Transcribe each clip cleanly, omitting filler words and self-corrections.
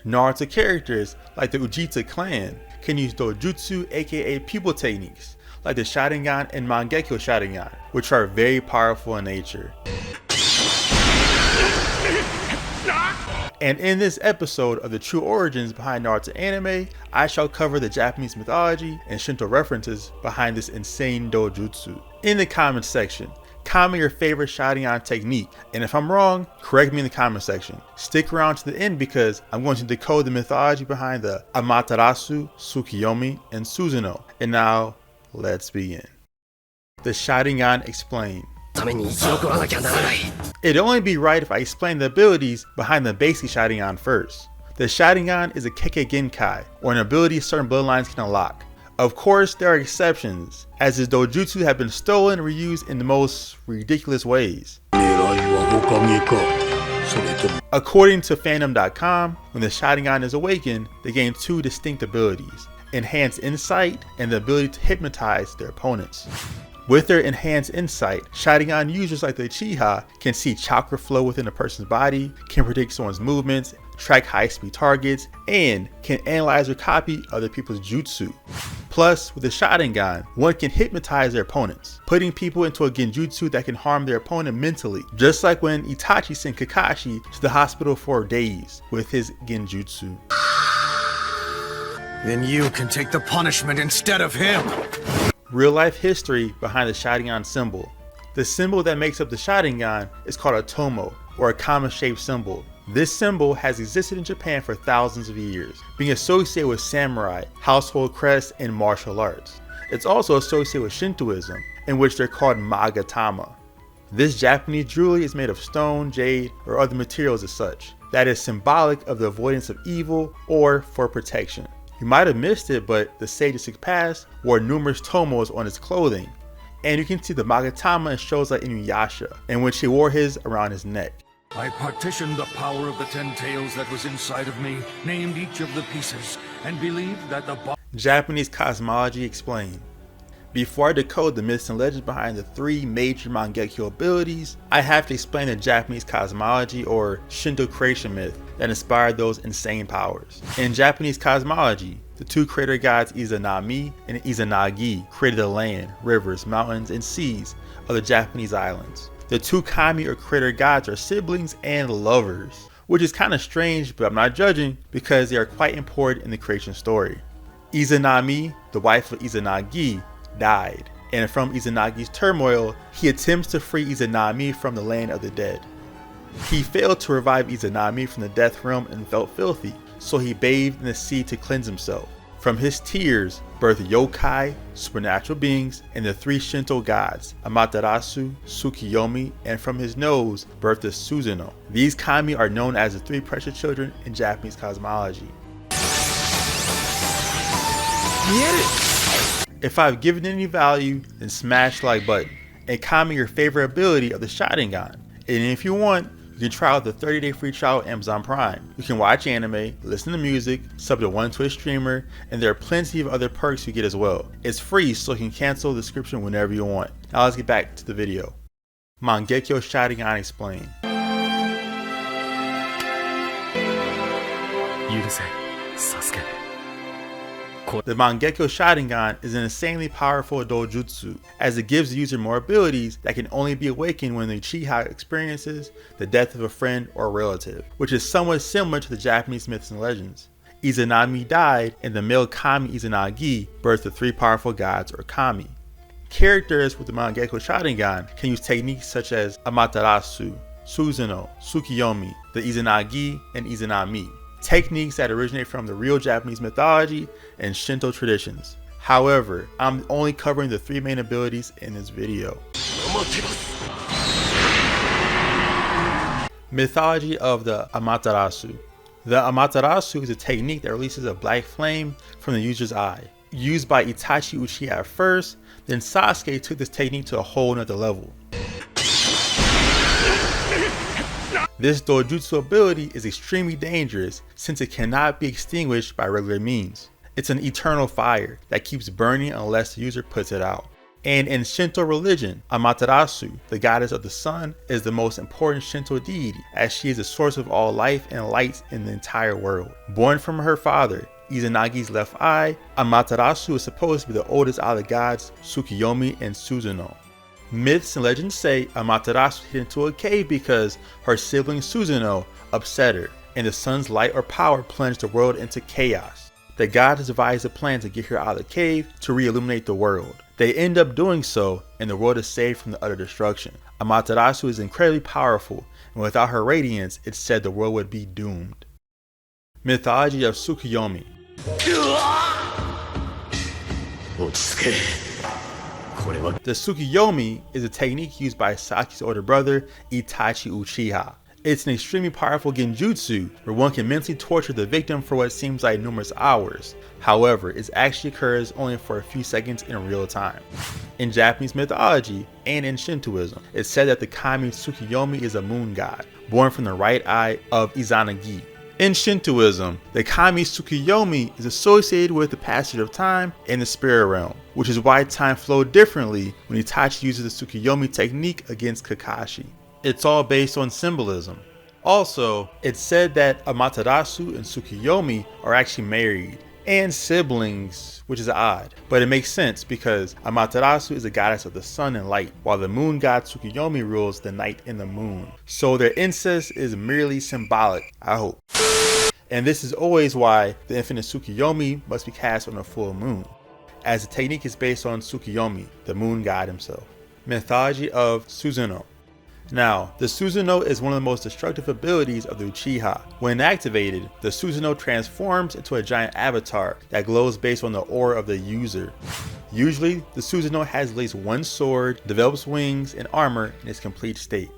Naruto characters like the Uchiha Clan can use dojutsu, aka pupil techniques, like the Sharingan and Mangekyou Sharingan, which are very powerful in nature. And in this episode of the true origins behind Naruto anime, I shall cover the Japanese mythology and Shinto references behind this insane dojutsu. In the comments section, comment your favorite Sharingan technique, and if I'm wrong, correct me in the comment section. Stick around to the end because I'm going to decode the mythology behind the Amaterasu, Tsukuyomi, and Susanoo. And now, let's begin. The Sharingan Explained. It'd only be right if I explain the abilities behind the basic Sharingan first. The Sharingan is a Kekkei Genkai, or an ability certain bloodlines can unlock. Of course, there are exceptions, as his dojutsu have been stolen and reused in the most ridiculous ways. According to fandom.com, when the Sharingan is awakened, they gain two distinct abilities: enhanced insight and the ability to hypnotize their opponents. With their enhanced insight, Sharingan users like the Uchiha can see chakra flow within a person's body, can predict someone's movements, track high-speed targets, and can analyze or copy other people's jutsu. Plus, with the Sharingan, one can hypnotize their opponents, putting people into a genjutsu that can harm their opponent mentally, just like when Itachi sent Kakashi to the hospital for days with his genjutsu. Then you can take the punishment instead of him! Real life history behind the Sharingan symbol. The symbol that makes up the Sharingan is called a tomo, or a comma-shaped symbol. This symbol has existed in Japan for thousands of years, being associated with samurai, household crests, and martial arts. It's also associated with Shintoism, in which they're called magatama. This Japanese jewelry is made of stone, jade, or other materials as such, that is symbolic of the avoidance of evil or for protection. You might have missed it, but the sage of Six Paths wore numerous tomos on his clothing, and you can see the magatama in shows like Inuyasha, in which he wore his around his neck. I partitioned the power of the 10 tails that was inside of me, named each of the pieces, and believed that the Japanese Cosmology Explained. Before I decode the myths and legends behind the three major Mangekyo abilities, I have to explain the Japanese cosmology or Shinto creation myth that inspired those insane powers. In Japanese cosmology, the two creator gods Izanami and Izanagi created the land, rivers, mountains, and seas of the Japanese islands. The two kami or creator gods are siblings and lovers, which is kind of strange, but I'm not judging because they are quite important in the creation story. Izanami, the wife of Izanagi, died, and from Izanagi's turmoil, he attempts to free Izanami from the land of the dead. He failed to revive Izanami from the death realm and felt filthy, so he bathed in the sea to cleanse himself. From his tears birthed yokai, supernatural beings, and the three Shinto gods, Amaterasu, Tsukuyomi, and from his nose birthed the Susanoo. These kami are known as the three precious children in Japanese cosmology. Get it! If I've given any value, then smash the like button and comment your favorite ability of the Sharingan. And if you want, you can try out the 30-day free trial on Amazon Prime. You can watch anime, listen to music, sub to one Twitch streamer, and there are plenty of other perks you get as well. It's free, so you can cancel the subscription whenever you want. Now let's get back to the video. Mangekyo Sharingan Explained. The Mangekyo Sharingan is an insanely powerful dojutsu, as it gives the user more abilities that can only be awakened when the Uchiha experiences the death of a friend or relative, which is somewhat similar to the Japanese myths and legends. Izanami died, and the male kami Izanagi birthed the three powerful gods or kami. Characters with the Mangekyo Sharingan can use techniques such as Amaterasu, Susanoo, Tsukuyomi, the Izanagi, and Izanami. Techniques that originate from the real Japanese mythology and Shinto traditions. However, I'm only covering the three main abilities in this video. Mythology of the Amaterasu. The Amaterasu is a technique that releases a black flame from the user's eye. Used by Itachi Uchiha at first, then Sasuke took this technique to a whole nother level. This dojutsu ability is extremely dangerous since it cannot be extinguished by regular means. It's an eternal fire that keeps burning unless the user puts it out. And in Shinto religion, Amaterasu, the goddess of the sun, is the most important Shinto deity, as she is the source of all life and light in the entire world. Born from her father, Izanagi's left eye, Amaterasu is supposed to be the oldest out of the gods Tsukuyomi and Susanoo. Myths and legends say Amaterasu hid into a cave because her sibling Susanoo upset her, and the sun's light or power plunged the world into chaos. The gods devised a plan to get her out of the cave to re-illuminate the world. They end up doing so, and the world is saved from the utter destruction. Amaterasu is incredibly powerful, and without her radiance, it's said the world would be doomed. Mythology of Tsukuyomi. The Tsukuyomi is a technique used by Saki's older brother, Itachi Uchiha. It's an extremely powerful genjutsu where one can mentally torture the victim for what seems like numerous hours. However, it actually occurs only for a few seconds in real time. In Japanese mythology and in Shintoism, it's said that the kami Tsukuyomi is a moon god, born from the right eye of Izanagi. In Shintoism, the kami Tsukuyomi is associated with the passage of time and the spirit realm, which is why time flowed differently when Itachi uses the Tsukuyomi technique against Kakashi. It's all based on symbolism. Also, it's said that Amaterasu and Tsukuyomi are actually married and siblings, which is odd, but it makes sense because Amaterasu is a goddess of the sun and light, while the moon god Tsukuyomi rules the night and the moon. So their incest is merely symbolic, I hope. And this is always why the infinite Tsukuyomi must be cast on a full moon, as the technique is based on Tsukuyomi, the moon god himself. Mythology of Susanoo. Now, the Susanoo is one of the most destructive abilities of the Uchiha. When activated, the Susanoo transforms into a giant avatar that glows based on the aura of the user. Usually, the Susanoo has at least one sword, develops wings, and armor in its complete state.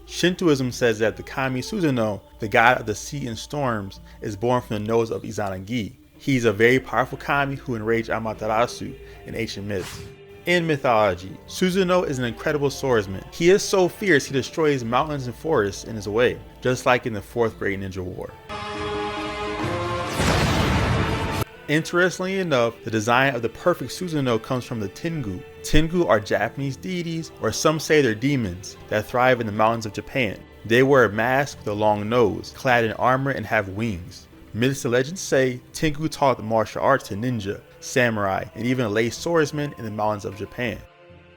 Shintoism says that the kami Susanoo, the god of the sea and storms, is born from the nose of Izanagi. He's a very powerful kami who enraged Amaterasu in ancient myths. In mythology, Susanoo is an incredible swordsman. He is so fierce he destroys mountains and forests in his way, just like in the 4th Great Ninja War. Interestingly enough, the design of the perfect Susanoo comes from the Tengu. Tengu are Japanese deities, or some say they're demons, that thrive in the mountains of Japan. They wear a mask with a long nose, clad in armor and have wings. Myths and legends say Tengu taught the martial arts to ninja, samurai, and even lay swordsmen in the mountains of Japan.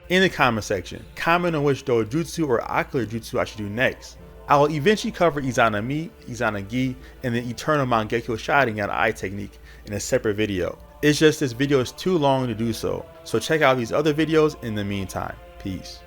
In the comment section, comment on which dojutsu or ocular jutsu I should do next. I will eventually cover Izanami, Izanagi, and the eternal Mangekyou Sharingan eye technique in a separate video. It's just this video is too long to do so check out these other videos in the meantime. Peace.